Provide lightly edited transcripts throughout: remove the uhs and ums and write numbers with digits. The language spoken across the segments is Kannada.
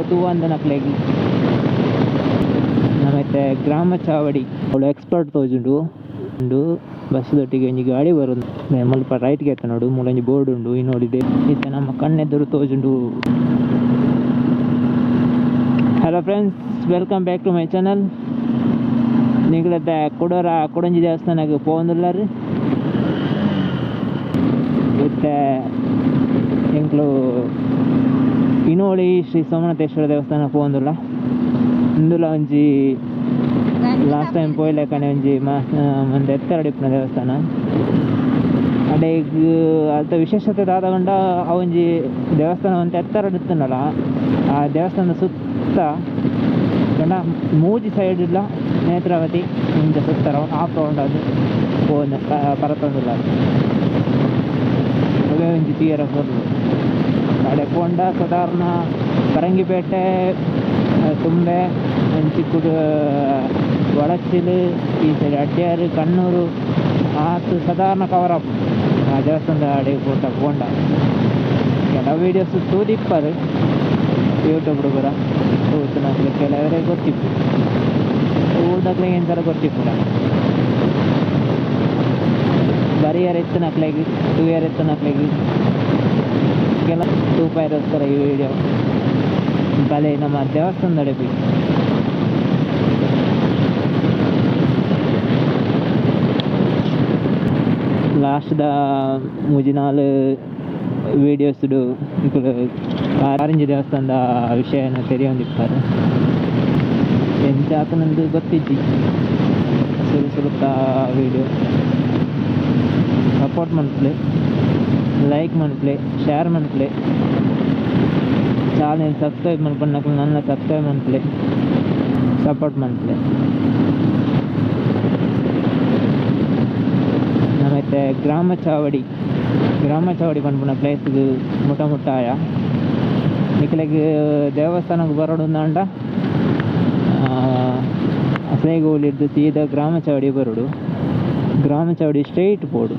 ತೂ ಅಂದನಕ್ಲೆಗ್ ನಮ್ಮತ್ತೆ ಗ್ರಾಮ ಚಾವಡಿ ಅವಳು ಎಕ್ಸ್ಪರ್ಟ್ ತೋಜುಂಡು ಉಂಡು ಬಸ್ಸದೊಟ್ಟಿಗೆ ಒಂಜಿ ಗಾಡಿ ಬರೋದು ಮಲ್ಪ ರೈಟ್ಗೆ ಎತ್ತ ನೋಡು ಮೂಲೊಂಜಿ ಬೋರ್ಡ್ ಉಂಡು ಈ ನೋಡಿದೆ ಇತ್ತ ನಮ್ಮ ಕಣ್ಣೆದುರು ತೋಜುಂಡು. Hello friends, welcome back to my channel. ನಿಗಳತ್ತ ಕೊಡಂಜಿ ದೇವಸ್ಥಾನಕ್ಕೆ ಪೋಂದುಲ್ಲಾರಿ ಮತ್ತೆ ಎಂಕ್ಲು ಇನೋಳಿ ಶ್ರೀ ಸೋಮನಾಥೇಶ್ವರ ದೇವಸ್ಥಾನ ಪೋಂದುಲ್ಲ ಇಂದುಲ ಒಂಜಿ ಲಾಸ್ಟ್ ಟೈಮ್ ಪೋಯ್ಲೆಕ್ಕನೆ ಒಂಜಿ ಮಂದು ಎತ್ತರಡಿಪ್ಪುನ ದೇವಸ್ಥಾನ ಅಡೆಗ್ ಅಲ್ಪ ವಿಶೇಷತೆ ದಾದಗೊಂಡ ಅವೊಂಜಿ ದೇವಸ್ಥಾನ ಒಂದು ಎತ್ತರಡಿತ್ತನಲ್ಲ ಆ ದೇವಸ್ಥಾನದ ಸುತ್ತ ಗಂಡ ಮೂಜಿ ಸೈಡ್ ಇಲ್ಲ ನೇತ್ರಾವತಿ ಇಂದ ಸುತ್ತರ ಆಫ್ ರೌಂಡ್ ಅದು ಪೋನ್ ಪರತೊಂದುಲ್ಲ ಅವೇ ಒಂಜಿ ತೀರ ಬರಲು ಅಡೆ ಪೋಂಡ ಸಾಧಾರಣ ಪರಂಗಿಪೇಟೆ ತುಂಬೆ ಚಿಕ್ಕದು ಒಳಚಿಲು ಈ ಸೈಡ್ ಅಡ್ಯಾರು ಕಣ್ಣೂರು ಆತು ಸಾಧಾರಣ ಕವರ್ ಅಪ್ ಆ ದೇವಸ್ಥಾನದ ಅಡೆ ಪೋಂಡ ಕೆಲವು ವೀಡಿಯೋಸ್ ತೂದಿಪ್ಪದು ಯೂಟ್ಯೂಬ್ ಹುಡುಗರ ತೂತು ನಮಗೆ ಕೆಲವರಿಗೆ ಗೊತ್ತಿತ್ತು ಊರ್ದಾಗ್ಲೆ ಏನು ಥರ ಗೊತ್ತಿಪ್ಪುಡ ಬರೀ ಇಯರ್ ಎತ್ತು ನಕ್ಲೆಗಿ 2 ಇಯರ್ ಎತ್ತು ನಕ್ಲೆಗಿ ಕೆಲ ತೂಪಾಯಿರೋಸ್ಕರ ಈ ವಿಡಿಯೋ ಬಲೆ ನಮ್ಮ ದೇವಸ್ಥಾನದ ಅಡೆ ಬೇಕು ಲಾಸ್ಟ್ದ ಮುಜಿನಾಲ್ ವೀಡಿಯೋಸ್ಡು ಕಾರಂಜಿ ದೇವಸ್ಥಾನದ ವಿಷಯನ ತೆರೆಯೊಂದಿರ್ತಾರೆ ಎಂಚಾತ ನಂದು ಗೊತ್ತಿದ್ದಿ ಸುಲುತ್ತ ವೀಡಿಯೋ ಸಪೋರ್ಟ್ ಮನ್ಪ್ಲೆ ಲೈಕ್ ಮನ್ಪ್ಲೆ ಶೇರ್ ಮನ್ಪ್ಲೆ ಚಾನಲ್ ಸಬ್ಸ್ಕ್ರೈಬ್ ಮನ್ಪಣ್ಣಕ್ಕೆ ನನ್ನ ಸಬ್ಸ್ಕ್ರೈಬ್ ಮನ್ಪ್ಲೆ ಸಪೋರ್ಟ್ ಮನ್ಪ್ಲೆ. ನಮ್ಮತ್ತೆ ಗ್ರಾಮ ಚಾವಡಿ ಪನ್ಪುನ ಪ್ಲೇಸ್ಗೆ ಮುಟ್ಟ ಆಯ ನಿಕ್ಲೆಗ್ ದೇವಸ್ಥಾನಕ್ಕೆ ಬರೋಡು ಅಂಡ ಅಸೇಗೋಲಿದ್ದು ಸೀದಾ ಗ್ರಾಮ ಚಾವಡಿ ಬರೋಡು. ಗ್ರಾಮ ಚಾವಡಿ ಸ್ಟ್ರೈಟ್ ಪೋಡು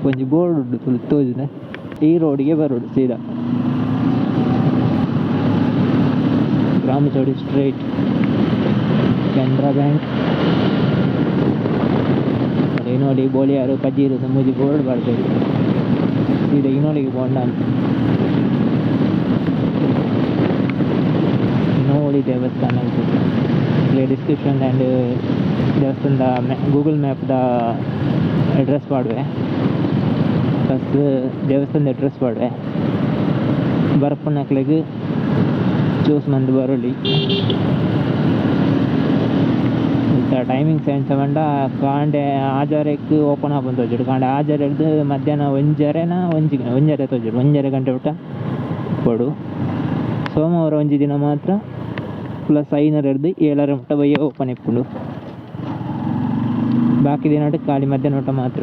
ಒಂಜಿ ಬೋರ್ಡ್ ಉಂಡು ಫುಲ್ ತೋಜುನೆ ಈ ರೋಡಿಗೆ ಬರೋಡು ಸೀದಾ ಗ್ರಾಮ ಚಾವಡಿ ಸ್ಟ್ರೈಟ್. ಕೆನರಾ ಬ್ಯಾಂಕ್ ಇನೋಳಿ ಬೋಳಿಯಾರು ಪಜೀರು ಮೂಜಿ ಬೋರ್ಡ್ ಬರ್ತದೆ ಸೀದಾ ಇನೋಳಿಗೆ ಬೋಂಡ ಇನೋಳಿ ದೇವಸ್ಥಾನ ಇಲ್ಲಿ ಡಿಸ್ಕ್ರಿಪ್ಷನ್ ಆ್ಯಂಡ್ ದೇವಸ್ಥಾನದ ಗೂಗಲ್ ಮ್ಯಾಪ್ದ ಅಡ್ರೆಸ್ ಪಾಡುವೆ ಪ್ಲಸ್ ದೇವಸ್ಥಾನದ ಅಡ್ರೆಸ್ ಪಾಡುವೆ ಬರ್ಪುನಕ್ಲೆಗ್ ಚೂಸ್ ಮಂದು ಬರೋಳಿ ಟೈಮಿಂಗ್ ಸೈನ್ಸ್ ಬಂಡ ಕಾಂಡೆ ಆಜಾರೆಗೆ ಓಪನ್ ಆಪನ್ ತೋಜುಡು ಕಾಂಡೆ ಆಜಾರೆಗ್ದು ಮಧ್ಯಾಹ್ನ ಒಂಜರೆ ತೋಜುಡು 1:30 ಗಂಟೆ ಊಟ ಕೊಡು. ಸೋಮವಾರ ಒಂಜಿ ದಿನ ಮಾತ್ರ ಪ್ಲಸ್ 5:30 7:00 ಮುಟ್ಟ ಬಯ್ಯ ಓಪನ್ ಇಪ್ಪುಂಡು. ಬಾಕಿ ದಿನ ಖಾಲಿ ಮಧ್ಯಾಹ್ನ ಊಟ ಮಾತ್ರ.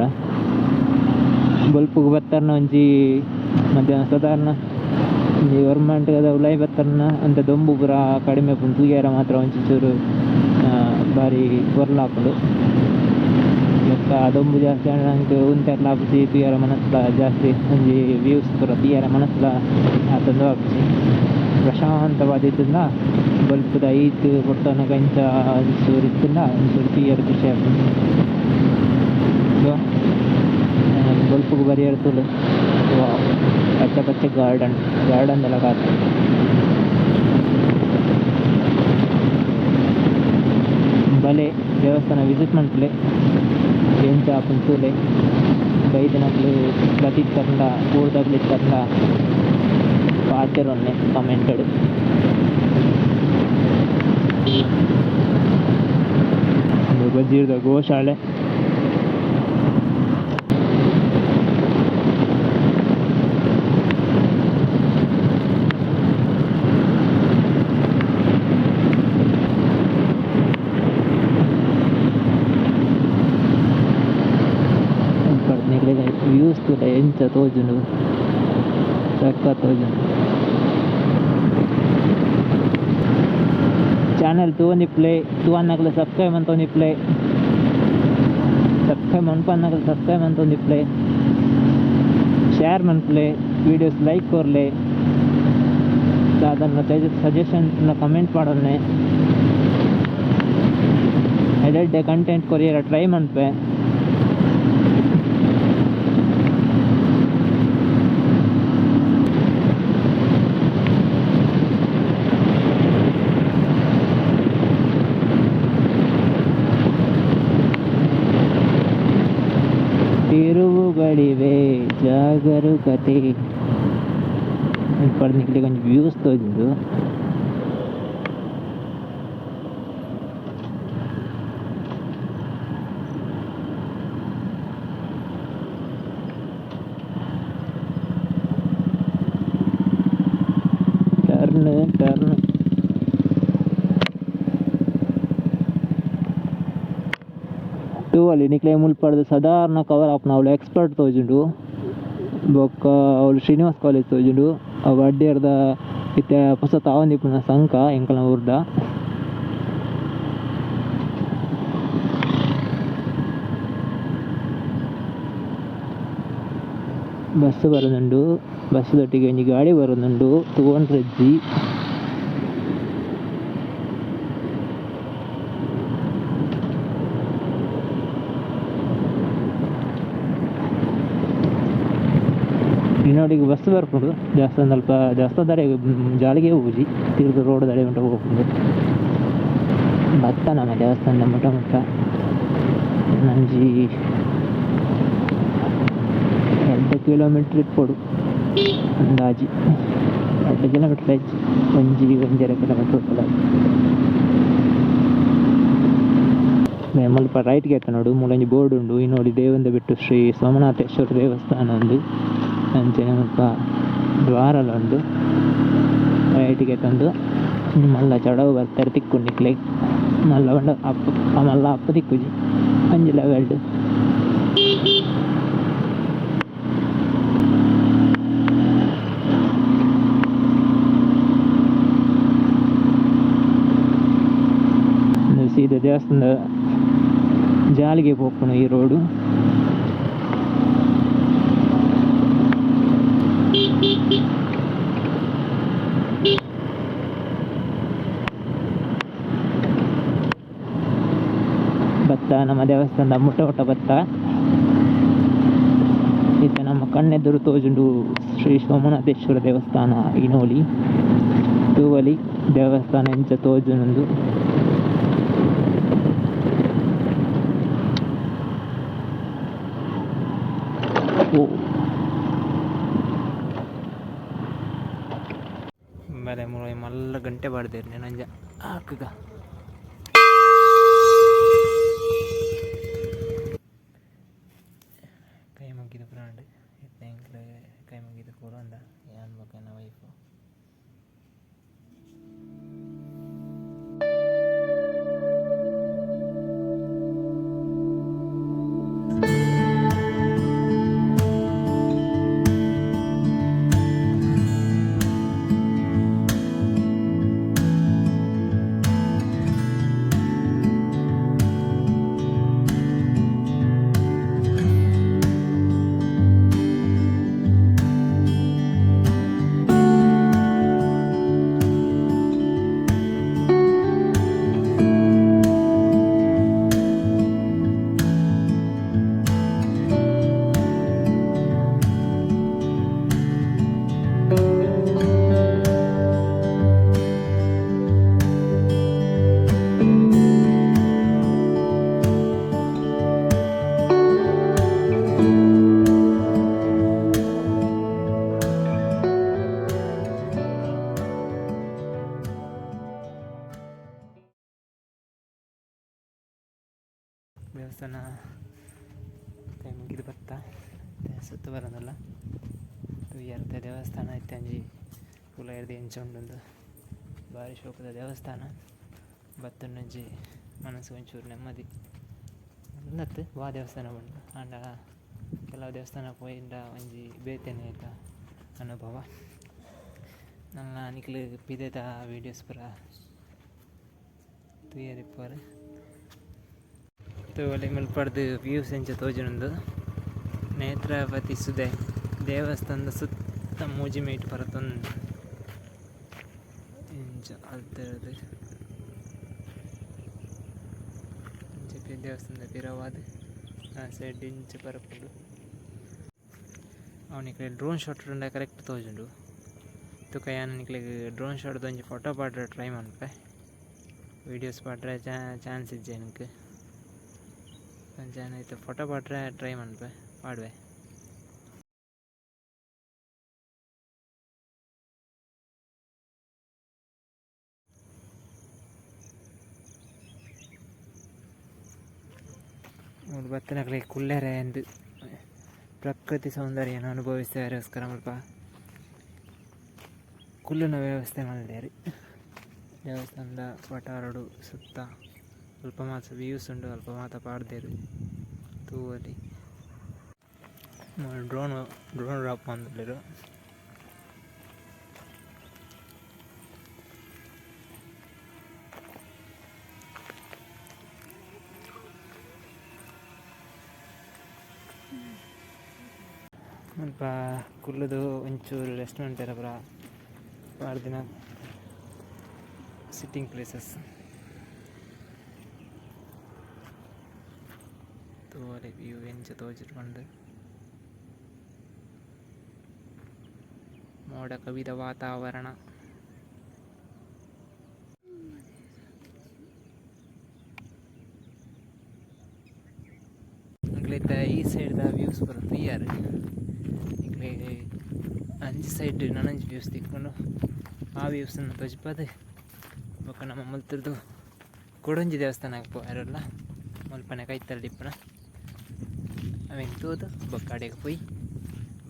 ಬಲ್ಪುಗೆ ಬತ್ತರ್ನ ಒಂಜಿ ಮಧ್ಯಾಹ್ನ ಸಾಧಾರಣ ಗೌರ್ಮೆಂಟ್ಗದ ಉಲಾಯಿ ಬತ್ತರ್ನ ಅಂತ ದೊಂಬು ಪೂರ ಕಡಿಮೆ ಪುಂಡು ತೂಗ್ಯಾರ ಮಾತ್ರ ಒಂಚಿ ಚೂರು ಬಾರಿ ಬರ್ಲಾಪುಂಡು ಲೆಕ್ಕ ದೊಂಬು ಜಾಸ್ತಿ ಆಂಡಂಗೆ ಉಂತೆರ್ಲ ಆಪುಜಿ ತೂಯಾರ ಮನಸ್ಲ ಜಾಸ್ತಿ ಒಂಜಿ ವ್ಯೂಸ್ ಪೂರ ತೂಯಾರ ಮನಸ್ಲ ಆತಂದು ಆಪುಜಿ ಪ್ರಶಾಂತವಾದಿದ್ದರಿಂದ ಬಲ್ಪದ ಐತು ಕೊಟ್ಟನ ಗಂಚ ಒಂಚೂರು ಇತ್ತಿಂದ ಒಂಚೂರು ತೂಯಾರ ಖುಷಿ ಆಪುಜಿ. ಸೊ ಬಲ್ಪುಗೆ ಬರಿ ಇರ್ತದೆ ಪಚ್ಚೆ ಗಾರ್ಡನ್ ಎಲ್ಲ ಕಾತು ಬಲೆ ದೇವಸ್ಥಾನ ವಿಸಿಟ್ ಮನ್ಪುಲೆ ಎಂಚ ಪುಂಚೂಲೆ ಬೈದಿನಕ್ಲು ಬದಿತ್ತಂಡ ಊರ್ದಾಗ್ಲಿತ್ತಂಡ ಪಾತಿರೊನ್ನೆ ಕಮೆಂಟೆಡ್ ಬಜ್ಜಿರ್ದ ಗೋಶಾಲೆ ವ್ಯೂಸ್ ಕೂಡ ಎಂಚ ತೋಜುಂಡು ಸಕ್ಕ ತೋಜುಂಡು. ಚಾನಲ್ ತೂವೊಂದಿಪ್ಪುಲೆ ತೂವನ್ನಗಲ ಸಬ್ಸ್ಕ್ರೈಬ್ ಅಂತೊಂದಿಪ್ಪುಲೆ ಸಬ್ಸ್ಕ್ರೈಬ್ ಮನ್ಪನ್ನಗಲ ಸಬ್ಸ್ಕ್ರೈಬ್ ಅಂತೊಂದಿಪ್ಪುಲೆ ಶೇರ್ ಮನ್ಪುಲೆ ವೀಡಿಯೋಸ್ ಲೈಕ್ ಕೊರ್ಲೆ ಅದನ್ನು ಸಜೆಷನ್ ಕಮೆಂಟ್ ಮಾಡೋಣ. ಎಡೆಡ್ಡೆ ಕಂಟೆಂಟ್ ಕೊರಿಯರ ಟ್ರೈ ಮಾಡ್ಪೆ. ತಿರುವುಗಳಿವೆ ಜಾಗರೂಕತೆ ಪಡೆದಕ್ಕೆ ಕೊಂಚ ವ್ಯೂಸ್ ತೋಜುಂಡು. ಟರ್ನ್ ಟೂ ಅಲ್ಲಿ ನಿಕ್ಲೆ ಮುಲ್ಪಡ್ದು ಸಾಧಾರಣ ಕವರ್ ಆಪ್ನ ಅವಳು ಎಕ್ಸ್ಪರ್ಟ್ ತೋಜುಂಡು. ಬೊಕ್ಕ ಅವಳು ಶ್ರೀನಿವಾಸ್ ಕಾಲೇಜ್ ತೋಜುಂಡು. ಅವು ಅಡ್ಡೇರ್ದ ಇತ್ತೆ ಹೊಸ ತಾವಂದಿಪ್ಪನ ಸಂಕ ಎಂಕಲ್ನ ಊರ್ದ ಬಸ್ ಬರೋದುಂಡು. ಬಸ್ಸದೊಟ್ಟಿಗೆ ಒಂಜಿ ಗಾಡಿ ಬರೋದುಂಡು ತಗೊಂಡ್ರಜ್ಜಿ. ಇನ್ನೋಡಿಗೆ ಬಸ್ ಬರ್ಕೊಂಡು ದೇವಸ್ಥಾನ ಸ್ವಲ್ಪ ದೇವಸ್ಥಾನ ದಾರಿ ಜಾಲಿಗೆ ಹೋಗಿ ತಿರುಗಿ ರೋಡ್ ದಾರಿ ಉಂಟು ಹೋಗ್ಕೊಂಡು ಭತ್ತ ನಮ್ಮ ದೇವಸ್ಥಾನದ ಮುಟ್ಟ ನಂಜಿ 2 ಕಿಲೋಮೀಟ್ರ್ ಇಟ್ಕೊಡು ಅಂದಾಜಿ 2 ಕಿಲೋಮೀಟ್ರ್ ಹೆಚ್ಚು 1.5 ಕಿಲೋಮೀಟ್ರ್ ಉಂಟಲ್ಲ. ಮಲ್ಪ ರೈಟ್ಗೆ ಆಯ್ತಾ ನೋಡು ಮೂಲಂಜಿ ಬೋರ್ಡ್ ಉಂಡು. ಈ ನೋಡಿ ದೇವಂದ ಬಿಟ್ಟು ಶ್ರೀ ಸೋಮನಾಥೇಶ್ವರ ದೇವಸ್ಥಾನ ಉಂದು. ಅಂಚನೆ ಮುಲ್ಪ ದ್ವಾರಲ ಉಂಡು. ರೈಟಿಗೆ ತಂದು ಮಲ್ಲ ಚಡವು ಬರ್ತಾರೆ ತಿಕ್ಕೊಂಡಿಕ್ಲೆ ಮಲ್ಲ ಬಂಡ ಮಲ್ಲ ಅಪ್ಪ ತಿಕ್ಕುಜಿ ಅಂಜಿಲ ಗಡ್ಡು ಸೀದಾ ದೇವಸ್ಥಾನದ ಜಾಲಿಗೆ ಹೋಗ್ಕೊಂಡು ಈ ರೋಡು. ಭತ್ತ ನಮ್ಮ ದೇವಸ್ಥಾನದ ಮುಟ್ಟ ಭತ್ತ. ಇತ್ತ ನಮ್ಮ ಕಣ್ಣೆದುರು ತೋಜುಂಡು ಶ್ರೀ ಸೋಮನಾಥೇಶ್ವರ ದೇವಸ್ಥಾನ ಇನೋಲಿ ತೂವಲಿ ದೇವಸ್ಥಾನ ಎಂಚ ತೋಜುಂಡು. ಮೇಲೆ ಮಲ್ಲ ಗಂಟೆ ಬಾಡ್ದೇರಿ ನಂಜ ಹಾಕಗ ಕೈ ಮುಗಿದು ಫ್ರೆಂಡ್ ಇತ್ತ ಕೈ ಮುಗಿದು ಕೂಡ ಅಂದ ಏನ್ ಬೇಕನ್ನ ವೈಫು. ದೇವಸ್ಥಾನ ಕೈ ಮುಗಿದು ಬರ್ತಾ ಸುತ್ತ ಬರೋದಲ್ಲ ಎರಡ ದೇವಸ್ಥಾನ ಐತೆ ಅಂಜಿ ಕುಲ ಎರ್ದು ಎಂಚ ಉಂಡೊಂದು ಭಾರಿ ಶೋಕದ ದೇವಸ್ಥಾನ. ಬತ್ತೊಂಜಿ ಮನಸ್ಸು ಒಂಚೂರು ನೆಮ್ಮದಿ ಅಂದತ್ತು ವಾ ದೇವಸ್ಥಾನ ಬಂದು ಆಂಡ ಕೆಲವು ದೇವಸ್ಥಾನ ಪೋಯಿಂಡ ಒಂಜಿ ಬೇತೇನೆ ಆಯ್ತಾ ಅನುಭವ. ನನ್ನ ನಿಕ್ಲು ಪಿದೆದ ವೀಡಿಯೋಸ್ ಪೂರ ತುಯರಿಪ್ಪರು ತೋಲಿ ಮಲ್ಪಡ್ದು ವ್ಯೂಸ್ ಎಂಚ ತೋಜುಂಡು. ನೇತ್ರಾವತಿ ಸುದೆ ದೇವಸ್ಥಾನದ ಸುತ್ತ ಮೂಜಿ ಮೇಟ್ ಬರತ್ತೊಂದು ಇಂಚ ಅಲ್ತಿರೋದು ಇಂಚಕ್ಕೆ ದೇವಸ್ಥಾನದ ಪಿರವಾದ ಆ ಸೈಡ್ ಇಂಚ ಬರಕೊಂಡು ಅವನಿಗೆ ಡ್ರೋನ್ ಶಾಟ್ ಕರೆಕ್ಟ್ ತೋಜುಂಡು ತುಕ ಯಾನಿಕ್ಲೆ ಡ್ರೋನ್ ಶಾಟ್ ಒಂಜಿ ಫೋಟೋ ಪಾಡ್ರೆ ಟ್ರೈ ಮನ್ಪೆ ವೀಡಿಯೋಸ್ ಪಾಡ್ರೆ ಚಾನ್ಸ್ ಇಜ್ಜೆ ನನಗೆ ಆಯ್ತು ಫೋಟೋ ಪಾಡ್ರೆ ಟ್ರೈ ಮನ್ಪೆ ಪಾಡುವೆ ಒಂದು ಬತ್ತನಕ್ಲೆ ಕುಲ್ಲೆರೆ ಎಂದು ಪ್ರಕೃತಿ ಸೌಂದರ್ಯನ ಅನುಭವಿಸ್ತಾರೋಸ್ಕರ ಸ್ವಲ್ಪ ಕುಲ್ಲಿನ ವ್ಯವಸ್ಥೆ ಮಾಡಿದ್ದಾರೆ ದೇವಸ್ಥಾನದ ವಟಾರಡು ಸುತ್ತ ಸ್ವಲ್ಪ ಮಾತ್ರ ವ್ಯೂಸ್ ಉಂಡು ಅಲ್ಪ ಮಾತ್ರ ಪಾಡ್ದೇರು ತೂವಲ್ಲಿ ಡ್ರೋನ್ ಡ್ರಾಪ್ ಬಂದಿಲ್ಲರು ಸ್ವಲ್ಪ ಕುಲ್ಲದು ಒಂಚೂರು ರೆಸ್ಟೋರೆಂಟ್ ಎಲ್ಲ ಬರ ದಿನ ಸಿಟ್ಟಿಂಗ್ ಪ್ಲೇಸಸ್ ತೋರೆ ವ್ಯೂ ಎಂಚ ತೋಜಿಟ್ಟು ಬಂದು ಮೋಡ ಕವಿದ ವಾತಾವರಣ ಈ ಸೈಡ್ ವ್ಯೂಸ್ ಬರೋದು ಕ್ಲಿಯರ್ ಅಂಚು ಸೈಡ್ ನನಂಜು ವ್ಯೂಸ್ ತಿಕ್ಕೊಂಡು ಆ ವ್ಯೂಸನ್ನು ತೋಜಿಪದೆ ಬೊಕ್ಕ ನಮ್ಮ ಮಲ್ತರದು ಕೊಡಂಜಿ ದೇವಸ್ಥಾನ ಪೋಯಾರಲ್ಲ ಮಲ್ಪನೆ ಕೈತಲ್ಲ ಡಿಪ್ಪನ ಅವೇನು ತೋದು ಬೊಕ್ಕ ಅಡೆಗೆ ಪೋಯಿ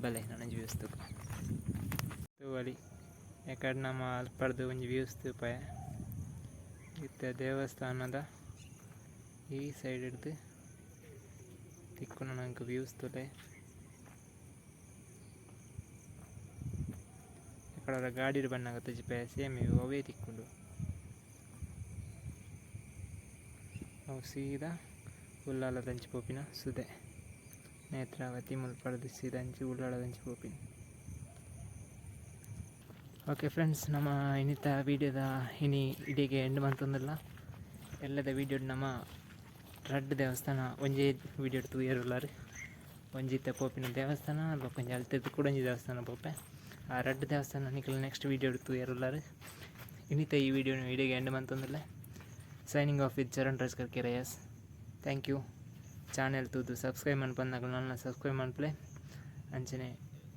ಬಲೆ ನನಂಜು ವ್ಯೂಸ್ ತೂವಲಿ ಯಾಕಡೆ ನಮ್ಮ ಅಲ್ಪಡ್ದು ಒಂಜಿ ವ್ಯೂಸ್ ತೂಪಾಯ ಇತ್ತ ದೇವಸ್ಥಾನದ ಈ ಸೈಡ್ ಹಿಡ್ದು ತಿಕ್ಕೊಂಡು ನಂಗೆ ವ್ಯೂಸ್ ತೊಲೆ ಅక్కడ ಗಾಡಿ ಬಣ್ಣಾಗತ್ತೆ ಜಿಪೆ ಸೇಮ್ ಇವು ಅವೇ ತಿಕ್ಕೊಂಡು ಅವು ಸೀದಾ ಉಳ್ಳಾಲದಂಚಿ ಪೋಪಿನ ಸುದೆ ನೇತ್ರಾವತಿ ಮುಲ್ಪಡದು ಸೀದಾ ಹಂಚಿ ಉಳ್ಳಾಲದಂಚಿ ಪೋಪಿನ ಓಕೆ ಫ್ರೆಂಡ್ಸ್ ನಮ್ಮ ಇನ್ನಿತ ವೀಡಿಯೋದ ಇಡೀಗೆ ಎಂಡ್ ಬಂತಂದಿಲ್ಲ ಎಲ್ಲದ ವೀಡಿಯೋ ನಮ್ಮ ರಡ್ಡ್ ದೇವಸ್ಥಾನ ಒಂಜೇ ವೀಡಿಯೋ ತೂಯರುಲ್ಲಾರು ಒಂಜಿತ್ತ ಪೋಪಿನ ದೇವಸ್ಥಾನ ಕೊಂಚ ಅಲ್ತಿದ್ದು ಕುಡಂಜಿ ದೇವಸ್ಥಾನ ಪೋಪೆ ಆ ರಡ್ಡ್ ದೇವಸ್ಥಾನ ನಿಖಿಲ್ ನೆಕ್ಸ್ಟ್ ವೀಡಿಯೋ ತೂಯರುಲ್ಲಾರು ಇನ್ನಿತ ಈ ವಿಡಿಯೋಗೆ ಎಂಡ್ ಬಂತಂದಿಲ್ಲ signing off with Charan Rajkar ಕೆರಯಸ್ ಥ್ಯಾಂಕ್ ಯು ಚಾನೆಲ್ ತೂದು ಸಬ್ಸ್ಕ್ರೈಬ್ ಮನ್ಪಂದಾಗ ನನ್ನ ಸಬ್ಸ್ಕ್ರೈಬ್ ಮನ್ಪ್ಲೆ ಅಂಚನೆ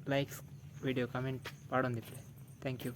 ಲೈಕ್ಸ್ ವಿಡಿಯೋ ಕಮೆಂಟ್ ಪಾಡೊಂದಿಪ್ಲೆ ಥ್ಯಾಂಕ್ ಯು